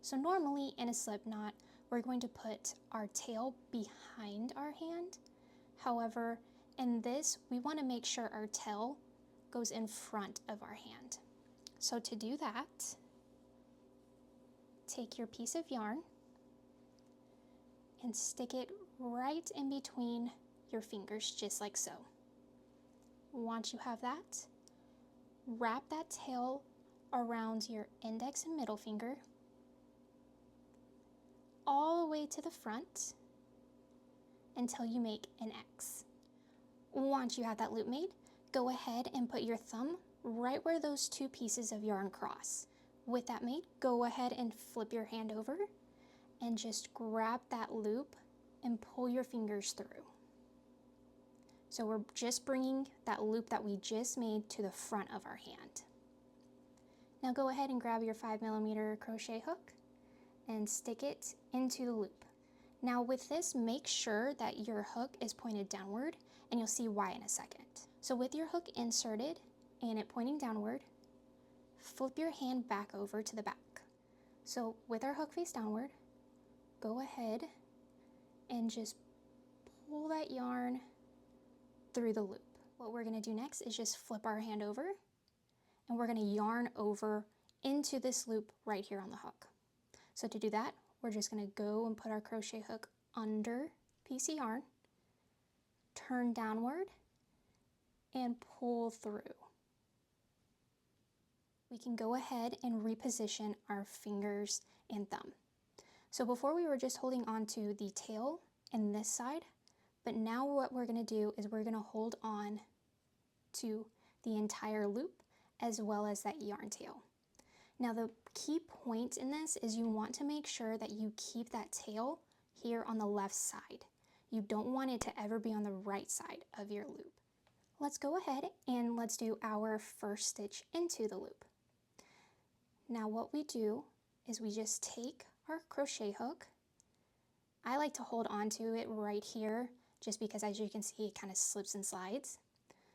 So normally in a slip knot, we're going to put our tail behind our hand. However, in this, we want to make sure our tail goes in front of our hand. So to do that, take your piece of yarn and stick it right in between your fingers, just like so. Once you have that, wrap that tail around your index and middle finger, all the way to the front until you make an X. Once you have that loop made, go ahead and put your thumb right where those two pieces of yarn cross. With that made, go ahead and flip your hand over and just grab that loop and pull your fingers through. So we're just bringing that loop that we just made to the front of our hand. Now go ahead and grab your 5mm crochet hook and stick it into the loop. Now with this, make sure that your hook is pointed downward, and you'll see why in a second. So with your hook inserted and it pointing downward, flip your hand back over to the back. So with our hook face downward, go ahead and just pull that yarn through the loop. What we're going to do next is just flip our hand over, and we're going to yarn over into this loop right here on the hook. So to do that, we're just going to go and put our crochet hook under piece of yarn, turn downward, and pull through. We can go ahead and reposition our fingers and thumb. So before we were just holding on to the tail and this side, but now what we're going to do is we're going to hold on to the entire loop as well as that yarn tail. Now the key point in this is you want to make sure that you keep that tail here on the left side. You don't want it to ever be on the right side of your loop. Let's go ahead and let's do our first stitch into the loop. Now what we do is we just take our crochet hook. I like to hold on to it right here just because, as you can see, it kind of slips and slides.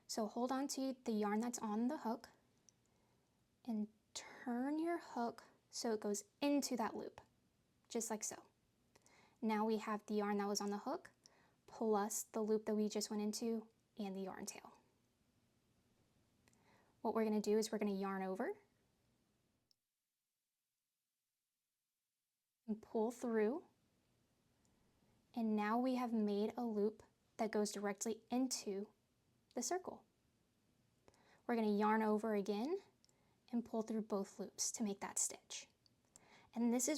So hold on to the yarn that's on the hook and turn your hook so it goes into that loop, just like so. Now we have the yarn that was on the hook plus the loop that we just went into and the yarn tail. What we're going to do is we're going to yarn over and pull through, and now we have made a loop that goes directly into the circle. We're going to yarn over again and pull through both loops to make that stitch. And this is